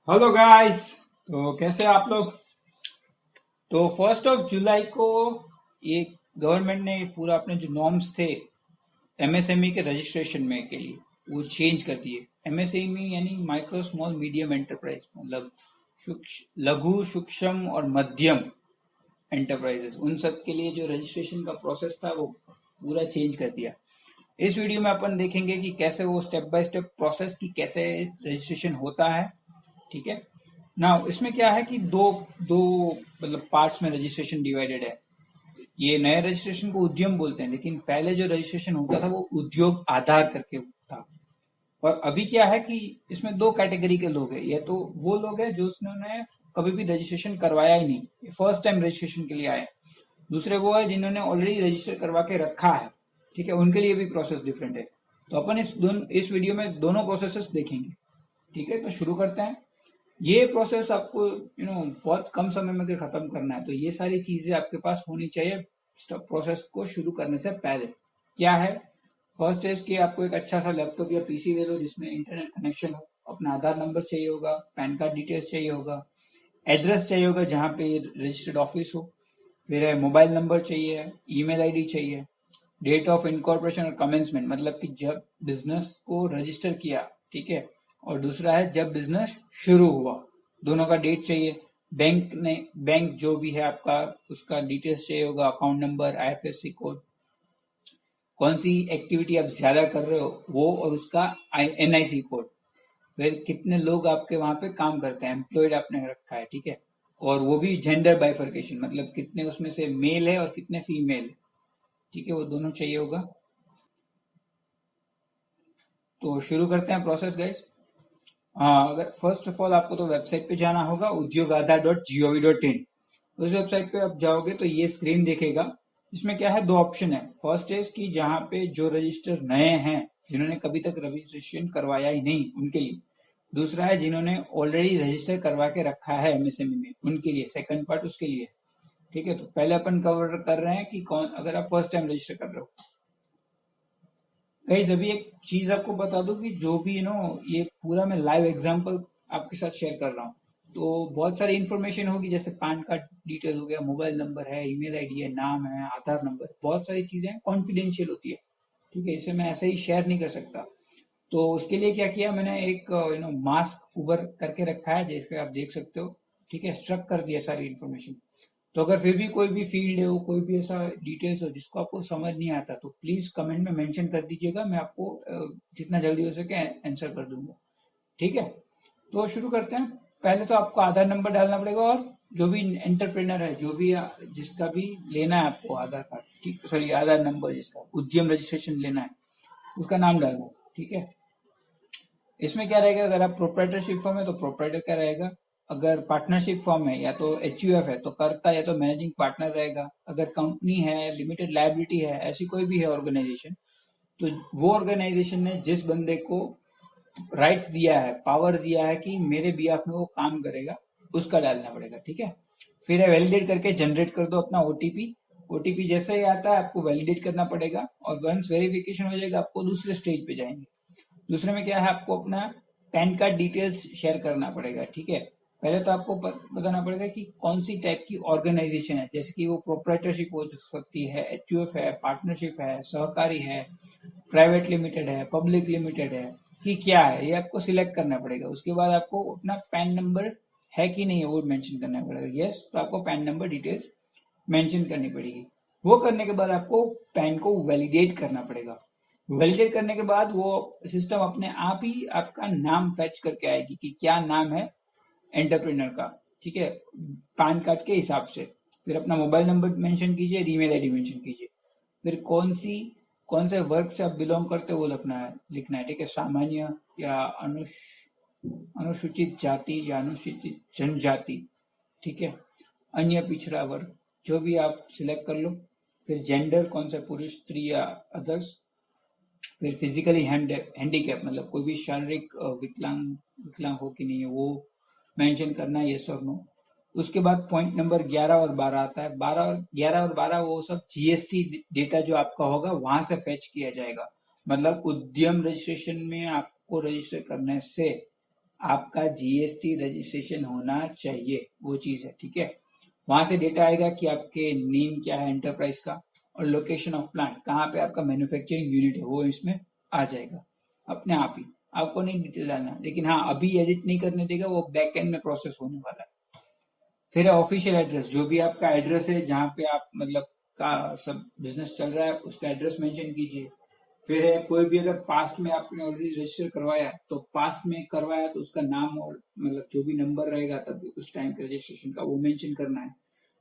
Hello guys. तो कैसे आप लोग। तो 1 जुलाई को ये गवर्नमेंट ने पूरा अपने जो नॉर्म्स थे एमएसएमई के रजिस्ट्रेशन में के लिए वो चेंज कर दिए। एमएसएमई यानी माइक्रो स्मॉल मीडियम एंटरप्राइज, मतलब लघु सूक्ष्म और मध्यम एंटरप्राइजेस, उन सब के लिए जो रजिस्ट्रेशन का प्रोसेस था वो पूरा चेंज कर दिया। इस वीडियो में अपन देखेंगे कि कैसे वो स्टेप बाय स्टेप प्रोसेस की कैसे रजिस्ट्रेशन होता है। ठीक है। नाउ इसमें क्या है कि दो दो मतलब पार्ट्स में रजिस्ट्रेशन डिवाइडेड है। ये नए रजिस्ट्रेशन को उद्यम बोलते हैं, लेकिन पहले जो रजिस्ट्रेशन होता था वो उद्योग आधार करके था। और अभी क्या है कि इसमें दो कैटेगरी के लोग हैं। ये तो वो लोग हैं जो जिन्होंने कभी भी रजिस्ट्रेशन करवाया ही नहीं, फर्स्ट टाइम रजिस्ट्रेशन के लिए आए। दूसरे वो है जिन्होंने ऑलरेडी रजिस्टर करवा के रखा है। ठीक है, उनके लिए भी प्रोसेस डिफरेंट है। तो अपन इस वीडियो में दोनों प्रोसेसेस देखेंगे। ठीक है, तो शुरू करते हैं। ये प्रोसेस आपको बहुत कम समय में खत्म करना है, तो ये सारी चीजें आपके पास होनी चाहिए प्रोसेस को शुरू करने से पहले। क्या है? फर्स्ट है कि आपको एक अच्छा सा लैपटॉप या पीसी ले लो जिसमें इंटरनेट कनेक्शन हो। अपना आधार नंबर चाहिए होगा, पैन कार्ड डिटेल्स चाहिए होगा, एड्रेस चाहिए होगा जहाँ पे रजिस्टर्ड ऑफिस हो, फिर है मोबाइल नंबर चाहिए, ईमेल आईडी चाहिए, डेट ऑफ इनकॉर्पोरेशन और कमेंसमेंट, मतलब कि जब बिजनेस को रजिस्टर किया। ठीक है। और दूसरा है जब बिजनेस शुरू हुआ, दोनों का डेट चाहिए। बैंक जो भी है आपका, उसका डिटेल्स चाहिए होगा, अकाउंट नंबर, आईएफएससी कोड, कौन सी एक्टिविटी आप ज्यादा कर रहे हो वो, और उसका एनआईसी कोड। फिर कितने लोग आपके वहां पे काम करते हैं, एम्प्लॉयड आपने रखा है। ठीक है। और वो भी जेंडर बाइफर्केशन, मतलब कितने उसमें से मेल है और कितने फीमेल है। ठीक है, वो दोनों चाहिए होगा। तो शुरू करते हैं प्रोसेस गाइस। हाँ, अगर फर्स्ट ऑफ ऑल आपको तो वेबसाइट पे जाना होगा, udyogada.gov.in। उस वेबसाइट पे आप जाओगे तो ये स्क्रीन दिखेगा। इसमें क्या है, दो ऑप्शन है। फर्स्ट है कि जहाँ पे जो रजिस्टर नए हैं, जिन्होंने कभी तक रजिस्ट्रेशन करवाया ही नहीं, उनके लिए। दूसरा है जिन्होंने ऑलरेडी रजिस्टर करवा के रखा है एमएसएमई में, उनके लिए सेकंड पार्ट उसके लिए। ठीक है, तो पहले अपन कवर कर रहे हैं कि कौन, अगर आप फर्स्ट टाइम रजिस्टर कर रहे हो। गाइस अभी एक चीज आपको बता दूं कि जो भी ये पूरा मैं लाइव एग्जांपल आपके साथ शेयर कर रहा हूँ। तो बहुत सारी इन्फॉर्मेशन होगी, जैसे पैन कार्ड डिटेल हो गया, मोबाइल नंबर है, ईमेल आईडी है, नाम है, आधार नंबर, बहुत सारी चीजें कॉन्फिडेंशियल होती है। ठीक है, इसे मैं ऐसे ही शेयर नहीं कर सकता। तो उसके लिए क्या किया मैंने, एक मास्क उबर करके रखा है, जैसे आप देख सकते हो। ठीक है, स्ट्रक कर दिया सारी इन्फॉर्मेशन। तो अगर फिर भी कोई भी फील्ड है, हो कोई भी ऐसा डिटेल्स हो जिसको आपको समझ नहीं आता, तो प्लीज कमेंट में मेंशन कर दीजिएगा, मैं आपको जितना जल्दी हो सके आंसर कर दूंगा। ठीक है, तो शुरू करते हैं। पहले तो आपको आधार नंबर डालना पड़ेगा, और जो भी एंटरप्रेनर है, जो भी जिसका भी लेना है आपको आधार कार्ड, ठीक, सॉरी आधार नंबर, जिसका उद्यम रजिस्ट्रेशन लेना है, उसका नाम डालना है। ठीक है। इसमें क्या रहेगा, अगर आप प्रोप्राइटरशिप फॉर्म है तो प्रोप्राइटर का रहेगा। अगर पार्टनरशिप फॉर्म है या तो एचयूएफ है तो कर्ता या तो मैनेजिंग पार्टनर रहेगा। अगर कंपनी है, लिमिटेड लायबिलिटी है, ऐसी कोई भी है ऑर्गेनाइजेशन, तो वो ऑर्गेनाइजेशन ने जिस बंदे को राइट्स दिया है, पावर दिया है कि मेरे बिहाफ में वो काम करेगा, उसका डालना पड़ेगा। ठीक है। फिर है वैलिडेट करके जनरेट कर दो अपना ओटीपी। ओटीपी जैसे ही आता है आपको वैलिडेट करना पड़ेगा, और वंस वेरिफिकेशन हो जाएगा आपको दूसरे स्टेज पे जाएंगे। दूसरे में क्या है, आपको अपना पैन कार्ड डिटेल्स शेयर करना पड़ेगा। ठीक है। पहले तो आपको बताना पड़ेगा कि कौन सी टाइप की ऑर्गेनाइजेशन है, जैसे कि वो प्रोप्राइटरशिप हो सकती है, एचयूएफ है, पार्टनरशिप है, सहकारी है, प्राइवेट लिमिटेड है, पब्लिक लिमिटेड है, कि क्या है, ये आपको सिलेक्ट करना पड़ेगा। उसके बाद आपको अपना पैन नंबर है कि नहीं है वो मेंशन करना पड़ेगा। यस, तो आपको पैन नंबर डिटेल्स मेंशन करनी पड़ेगी। वो करने के बाद आपको पैन को वैलिडेट करना पड़ेगा। वैलिडेट करने के बाद वो सिस्टम अपने आप ही आपका नाम फेच करके आएगी कि क्या नाम है एंटरप्रेन्योर का। ठीक है, पैन कार्ड के हिसाब से। फिर अपना मोबाइल नंबर मेंशन कीजिए, ईमेल आईडी मेंशन कीजिए। फिर कौन से वर्ग से आप बिलोंग करते हो वो लिखना है। ठीक है, सामान्य या अनुसूचित जाति या अनुसूचित जनजाति। ठीक है, अन्य पिछड़ा वर्ग, जो भी आप सिलेक्ट कर लो। फिर जेंडर, कौन सा पुरुष, स्त्री या अदर्स। फिर फिजिकली हैंडीकैप, मतलब कोई भी शारीरिक विकलांग हो कि नहीं है वो मेंशन करना है, यस और नो। उसके बाद पॉइंट नंबर 11 और 12 आता है। 11 और 12 वो सब जीएसटी डेटा जो आपका होगा वहां से फेच किया जाएगा। मतलब उद्यम रजिस्ट्रेशन में आपको रजिस्टर करने से आपका जीएसटी रजिस्ट्रेशन होना चाहिए, वो चीज है, ठीक है। वहां से डेटा आएगा कि आपके नेम क्या है एंटरप्राइज का, और लोकेशन ऑफ प्लांट, कहाँ पे आपका मैन्युफैक्चरिंग यूनिट है, वो इसमें आ जाएगा अपने आप ही, आपको नहीं डिटेल डालना। लेकिन हाँ, अभी एडिट नहीं करने देगा, वो बैक एंड में प्रोसेस होने वाला है। फिर है ऑफिशियल एड्रेस, जो भी आपका एड्रेस है जहाँ पे आप मतलब का सब बिजनेस चल रहा है, उसका एड्रेस मेंशन कीजिए। फिर है कोई भी अगर पास्ट में आपने ऑलरेडी रजिस्टर करवाया, तो पास्ट में करवाया तो उसका नाम और मतलब जो भी नंबर रहेगा तब उस टाइम के रजिस्ट्रेशन का वो मेंशन करना है।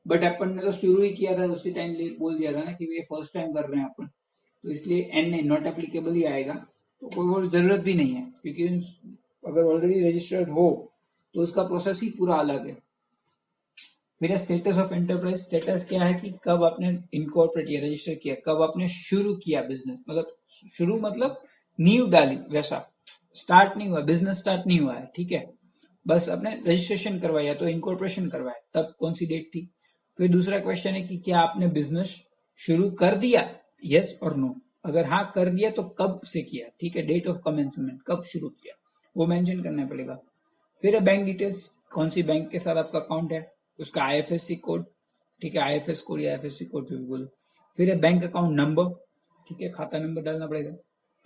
बट अपन ने तो शुरू ही किया था, उसी टाइम बोल दिया था ना कि ये फर्स्ट टाइम कर रहे हैं अपन, तो इसलिए एन नहीं, नॉट एप्लीकेबल ही आएगा। तो कोई वो जरूरत भी नहीं है, क्योंकि अगर ऑलरेडी रजिस्टर्ड हो तो उसका प्रोसेस ही पूरा अलग है। फिर स्टेटस ऑफ एंटरप्राइज, स्टेटस क्या है कि कब आपने इनकॉर्पोरेट या रजिस्टर किया, कब आपने शुरू किया बिजनेस, मतलब शुरू मतलब नींव डाली, वैसा स्टार्ट नहीं हुआ, बिजनेस स्टार्ट नहीं हुआ है, ठीक है, बस आपने रजिस्ट्रेशन करवाया तो इनकॉर्पोरेशन करवाया, तब कौन सी डेट थी। फिर दूसरा क्वेश्चन है कि क्या आपने बिजनेस शुरू कर दिया, यस और नो, अगर हाँ कर दिया तो कब से किया, ठीक है, डेट ऑफ कमेंसमेंट, कब शुरू किया, वो मेंशन करना पड़ेगा। फिर है बैंक डिटेल्स, कौन सी बैंक के साथ आपका अकाउंट है, उसका आईएफएससी कोड, ठीक है, आईएफएस कोड या आईएफएससी कोड जो भी बोलो। फिर है बैंक अकाउंट नंबर, ठीक है, खाता नंबर डालना पड़ेगा।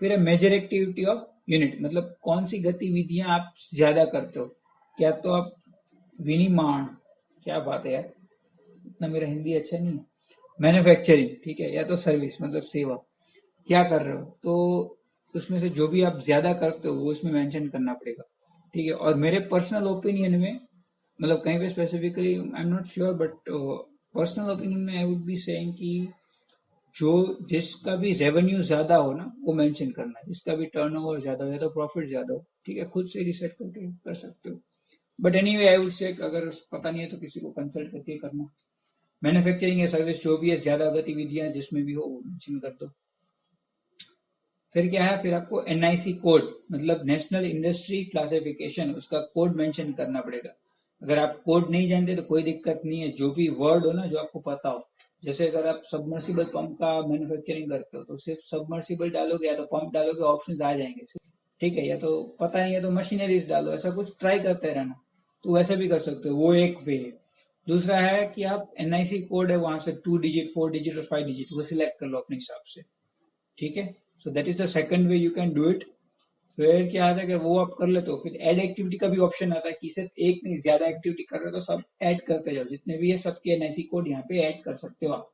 फिर है मेजर एक्टिविटी ऑफ यूनिट, मतलब कौन सी गतिविधियां आप ज्यादा करते हो, क्या तो आप विनिर्माण, क्या बात है यार, इतना मेरा हिंदी अच्छा नहीं है, मैन्युफैक्चरिंग, ठीक है, या तो सर्विस मतलब सेवा, क्या कर रहे हो, तो उसमें से जो भी आप ज्यादा करते हो वो उसमें मेंशन करना पड़ेगा, ठीक है। और मेरे पर्सनल ओपिनियन में, मतलब कहीं पे specifically I am not sure, but personal opinion में आई वुड बी सेइंग कि जो जिसका भी रेवेन्यू ज्यादा हो ना वो मेंशन करना है, जिसका भी टर्नओवर ज्यादा हो या तो प्रॉफिट ज्यादा हो, ठीक है, खुद से रिसेट करके कर सकते हो। But anyway I would say अगर पता नहीं है तो किसी को कंसल्ट करके करना। मैन्युफैक्चरिंग या सर्विस जो भी है, ज्यादा गतिविधियां जिसमें भी हो वो मेंशन कर दो। फिर क्या है, फिर आपको एनआईसी कोड, मतलब नेशनल इंडस्ट्री क्लासिफिकेशन, उसका कोड मेंशन करना पड़ेगा। अगर आप कोड नहीं जानते तो कोई दिक्कत नहीं है, जो भी वर्ड हो ना जो आपको पता हो, जैसे अगर आप सबमर्सिबल पंप का मैन्युफैक्चरिंग करते हो तो सिर्फ सबमर्सिबल डालोगे या तो पंप डालोगे, ऑप्शंस आ जाएंगे, ठीक है, या तो पता नहीं है तो मशीनरीज डालो, ऐसा कुछ ट्राई करते रहना, तो वैसे भी कर सकते हो, वो एक वे है। दूसरा है कि आप एनआईसी कोड है वहां से 2 डिजिट 4 डिजिट और 5 डिजिट वो सिलेक्ट कर लो अपने हिसाब से, ठीक है। So that is the second way you can do it. फिर क्या आता है कि वो आप कर लेते हो, फिर ऐड एक्टिविटी का भी ऑप्शन आता है कि सिर्फ एक नहीं, ज्यादा एक्टिविटी कर रहे हो तो सब ऐड करते जाओ, जितने भी है सबके एनआईसी कोड यहाँ पे ऐड कर सकते हो आप।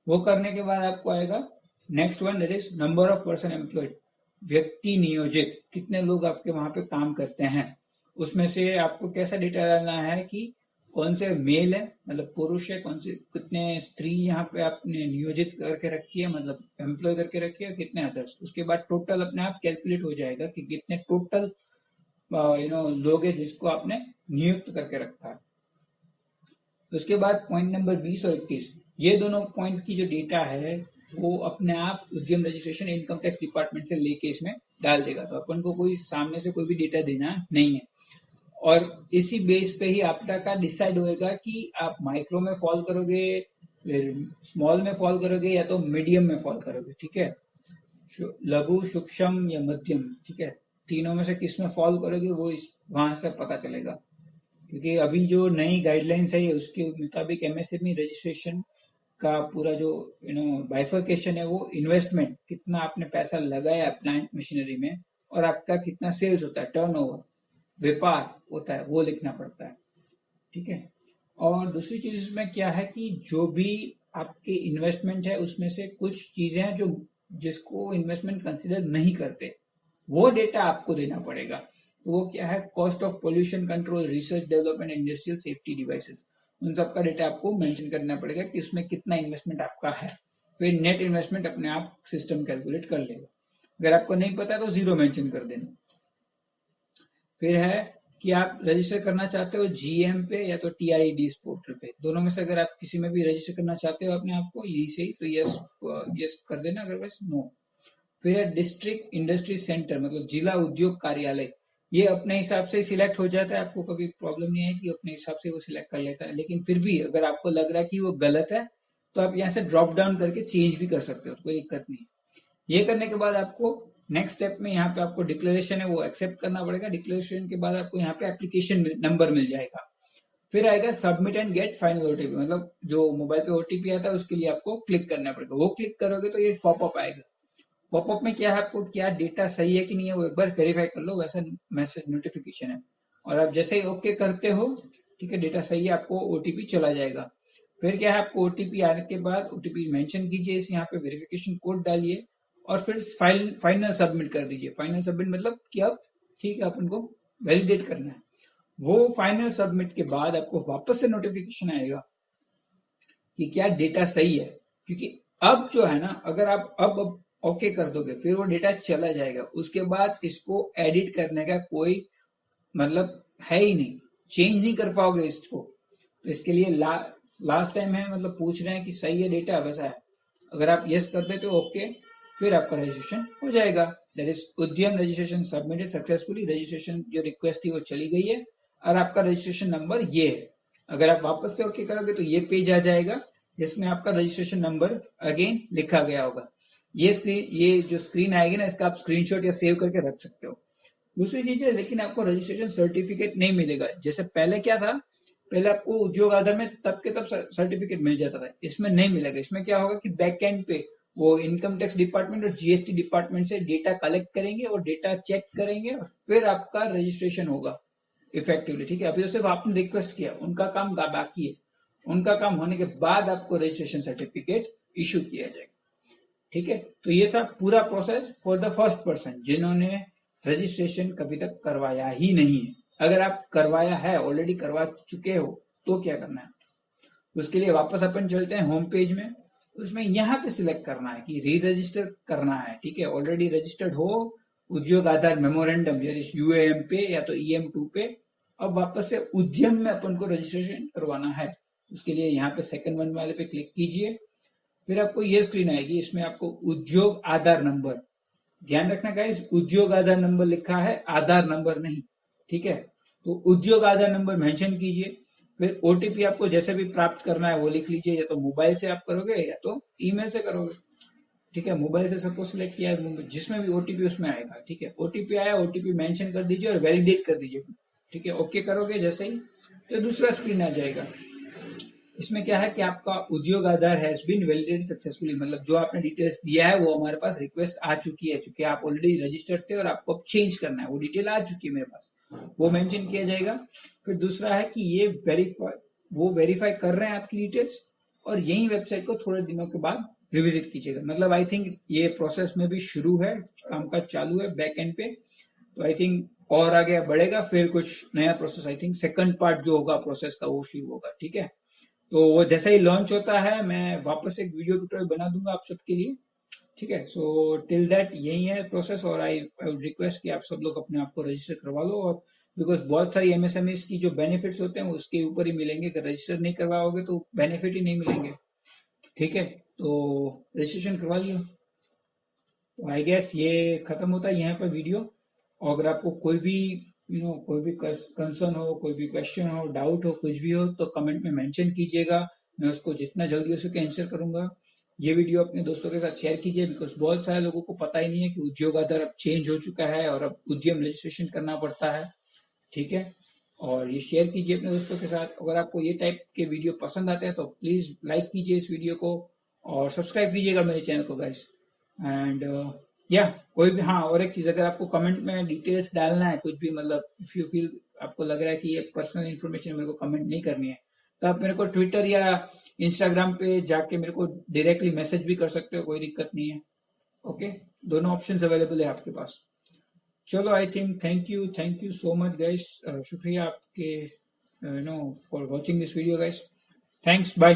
वो करने के बाद आपको आएगा next one, that is number of person employed, व्यक्ति नियोजित, कितने लोग आपके वहां पे काम करते हैं। उसमें से आपको कैसा डेटा डालना है कि कौन से मेल है, मतलब पुरुष है, कौन से कितने स्त्री यहाँ पे आपने नियोजित करके रखी है, मतलब एम्प्लॉय करके रखी है, कितने अदर्स। उसके बाद टोटल अपने आप कैलकुलेट हो जाएगा कि कितने टोटल लोग है जिसको आपने नियुक्त करके रखा है। उसके बाद पॉइंट नंबर 20 और 21, ये दोनों पॉइंट की जो डेटा है वो अपने आप उद्यम रजिस्ट्रेशन इनकम टैक्स डिपार्टमेंट से लेके इसमें डाल देगा, तो अपन को कोई सामने से कोई भी डेटा देना नहीं है। और इसी बेस पे ही आपका का डिसाइड होएगा कि आप माइक्रो में फॉल करोगे, फिर स्मॉल में फॉल करोगे, या तो मीडियम में फॉल करोगे, ठीक है, लघु सूक्ष्म या मध्यम, ठीक है, तीनों में से किस में फॉल करोगे वो इस वहां से पता चलेगा। क्योंकि अभी जो नई गाइडलाइंस है उसके मुताबिक एमएसएमई रजिस्ट्रेशन का पूरा जो बाइफर्केशन है, वो इन्वेस्टमेंट कितना आपने पैसा लगाया प्लांट मशीनरी में, और आपका कितना सेल्स होता है, टर्नओवर व्यापार होता है, वो लिखना पड़ता है, ठीक है। और दूसरी चीज इसमें क्या है कि जो भी आपके इन्वेस्टमेंट है उसमें से कुछ चीजें हैं जो जिसको इन्वेस्टमेंट कंसिडर नहीं करते, वो डेटा आपको देना पड़ेगा। तो वो क्या है, cost of pollution control, research development, industrial safety devices, उन सब का डेटा आपको मेंशन करना पड़ेगा कि उसमें कितना इन्वेस्टमेंट आपका है। फिर नेट इन्वेस्टमेंट अपने आप सिस्टम कैलकुलेट कर लेगा। अगर आपको नहीं पता तो जीरो मेंशन कर देना। फिर है कि आप रजिस्टर करना चाहते हो जीएम पे या तो टीआरईडी पोर्टल पे, दोनों में से अगर आप किसी में भी रजिस्टर करना चाहते हो अपने आप को यही से ही, तो यस यस कर देना, अदरवाइज नो। फिर है डिस्ट्रिक्ट इंडस्ट्री सेंटर, मतलब जिला उद्योग कार्यालय, ये अपने हिसाब से सिलेक्ट हो जाता है, आपको कभी प्रॉब्लम नहीं है कि अपने हिसाब से वो सिलेक्ट कर लेता है। लेकिन फिर भी अगर आपको लग रहा है कि वो गलत है तो आप यहाँ से ड्रॉप डाउन करके चेंज भी कर सकते हो, कोई दिक्कत नहीं है। ये करने के बाद आपको नेक्स्ट स्टेप में यहाँ पे आपको डिक्लेरेशन है वो एक्सेप्ट करना पड़ेगा। डिक्लेरेशन के बाद आपको यहाँ पे एप्लीकेशन नंबर मिल जाएगा। फिर आएगा submit and get final OTP, मतलब जो मोबाइल पे ओटीपी आता है उसके लिए आपको क्लिक करना पड़ेगा। वो क्लिक करोगे तो ये पॉपअप आएगा। पॉपअप में क्या है, आपको क्या डेटा सही है कि नहीं है वो एक बार वेरीफाई कर लो, वैसा मैसेज नोटिफिकेशन है। और आप जैसे ही ओके करते हो, ठीक है, डेटा सही है, आपको ओटीपी चला जाएगा। फिर क्या है, आपको ओटीपी आने के बाद ओटीपी मेंशन कीजिए, इस यहाँ पे वेरिफिकेशन कोड डालिए और फिर फाइनल सबमिट कर दीजिए। फाइनल सबमिट मतलब कि अब ठीक है, अपन को वैलिडेट करना है। वो फाइनल सबमिट के बाद आपको वापस से नोटिफिकेशन आएगा कि क्या डेटा सही है, क्योंकि अब जो है ना, अगर आप अब ओके कर दोगे फिर वो डेटा चला जाएगा, उसके बाद इसको एडिट करने का कोई मतलब है ही नहीं, चेंज नहीं कर पाओगे इसको। तो इसके लिए लास्ट टाइम है, मतलब पूछ रहे हैं कि सही है डेटा, वैसा है। अगर आप यस कर देते हो ओके, फिर आपका रजिस्ट्रेशन हो जाएगा। दैट इज उद्यम रजिस्ट्रेशन सबमिटेड सक्सेसफुली। रजिस्ट्रेशन जो रिक्वेस्ट थी वो चली गई है और आपका रजिस्ट्रेशन नंबर ये है। अगर आप वापस से ओके करोगे तो ये पेज आ जाएगा जिसमें आपका रजिस्ट्रेशन नंबर अगेन लिखा गया होगा। ये जो स्क्रीन आएगी ना, इसका आप स्क्रीनशॉट या सेव करके रख सकते हो। दूसरी चीज है, लेकिन आपको रजिस्ट्रेशन सर्टिफिकेट नहीं मिलेगा। जैसे पहले क्या था, पहले आपको उद्योग आधार में तब के तब सर्टिफिकेट मिल जाता था, इसमें नहीं मिलेगा। इसमें क्या होगा कि बैक एंड पे वो इनकम टैक्स डिपार्टमेंट और जीएसटी डिपार्टमेंट से डेटा कलेक्ट करेंगे और डेटा चेक करेंगे और फिर आपका रजिस्ट्रेशन होगा इफेक्टिवली। ठीक है, अभी तो सिर्फ आपने रिक्वेस्ट किया, उनका काम बाकी है। उनका काम होने के बाद आपको रजिस्ट्रेशन सर्टिफिकेट इशू किया जाएगा। ठीक है, तो ये था पूरा process for the first person जिन्होंने रजिस्ट्रेशन कभी तक करवाया ही नहीं है। अगर आप करवाया है, ऑलरेडी करवा चुके हो, तो क्या करना है, उसके लिए वापस अपन चलते हैं होम पेज में। उसमें यहाँ पे सिलेक्ट करना है कि री रजिस्टर करना है। ठीक है, ऑलरेडी रजिस्टर्ड हो उद्योग आधार मेमोरेंडम यूएएम पे या तो EM2 पे, अब वापस से उद्यम में अपन को रजिस्ट्रेशन करवाना है। उसके लिए यहाँ पे सेकंड वन वाले पे क्लिक कीजिए। फिर आपको ये स्क्रीन आएगी, इसमें आपको उद्योग आधार नंबर, ध्यान रखना गाइस, उद्योग आधार नंबर लिखा है, आधार नंबर नहीं। ठीक है, तो उद्योग आधार नंबर मेंशन कीजिए। फिर ओटीपी आपको जैसे भी प्राप्त करना है वो लिख लीजिए, या तो मोबाइल से आप करोगे या तो ईमेल से करोगे। ठीक है, मोबाइल से सपोज सिलेक्ट किया है, जिसमें भी ओटीपी उसमें आएगा। ठीक है, ओटीपी आया, ओटीपी मेंशन कर दीजिए और वैलिडेट कर दीजिए। ठीक है, ओके करोगे जैसे ही, तो दूसरा स्क्रीन आ जाएगा। इसमें क्या है कि आपका उद्योग आधार हैज बीन वैलिडेटेड सक्सेसफुली, मतलब जो आपने डिटेल्स दिया है वो हमारे पास रिक्वेस्ट आ चुकी है, क्योंकि आप ऑलरेडी रजिस्टर्ड थे और आपको अब चेंज करना है, वो डिटेल आ चुकी है मेरे पास, वो मेंशन किया जाएगा। फिर दूसरा है कि ये वेरीफाई कर रहे हैं आपकी डिटेल्स, और यही वेबसाइट को थोड़े दिनों के बाद रिविजिट कीजिएगा। मतलब आई थिंक ये प्रोसेस में भी शुरू है, कामकाज चालू है बैक एंड पे, तो आई थिंक और आगे बढ़ेगा। फिर कुछ नया process, I think second part जो होगा प्रोसेस का वो शुरू होगा। ठीक है, तो वो जैसा ही लॉन्च होता है मैं वापस एक वीडियो ट्यूटोरियल बना दूंगा आप सबके लिए। ठीक है, सो टिल दैट यही है प्रोसेस, और आई वुड रिक्वेस्ट कि आप सब लोग अपने आप को रजिस्टर करवा लो। और बिकॉज बहुत सारी MSMEs की जो बेनिफिट्स होते हैं उसके ऊपर ही मिलेंगे, अगर रजिस्टर नहीं करवाओगे तो बेनिफिट ही नहीं मिलेंगे। ठीक है, तो रजिस्ट्रेशन करवा लियो। तो आई गेस ये खत्म होता है यहाँ पर वीडियो। और अगर आपको कोई भी कोई भी कंसर्न हो, कोई भी क्वेश्चन हो, डाउट हो, कुछ भी हो, तो कमेंट में मेंशन कीजिएगा, मैं उसको जितना जल्दी हो सके आंसर करूंगा। ये वीडियो अपने दोस्तों के साथ शेयर कीजिए, बिकॉज बहुत सारे लोगों को पता ही नहीं है कि उद्योग आधार अब चेंज हो चुका है और अब उद्यम रजिस्ट्रेशन करना पड़ता है। ठीक है, और ये शेयर कीजिए अपने दोस्तों के साथ। अगर आपको ये टाइप के वीडियो पसंद आते हैं तो प्लीज लाइक कीजिए इस वीडियो को और सब्सक्राइब कीजिएगा मेरे चैनल को गाइस। एंड या कोई भी, हाँ, और एक चीज, अगर आपको कमेंट में डिटेल्स डालना है कुछ भी, मतलब इफ यू फील आपको लग रहा है कि ये पर्सनल इन्फॉर्मेशन मेरे को कमेंट नहीं करनी है, तो आप मेरे को ट्विटर या इंस्टाग्राम पे जाके मेरे को डायरेक्टली मैसेज भी कर सकते हो, कोई दिक्कत नहीं है। ओके, दोनों ऑप्शंस अवेलेबल है आपके पास। चलो, I think thank you so much guys, शुक्रिया आपके for watching this video guys. Thanks, bye.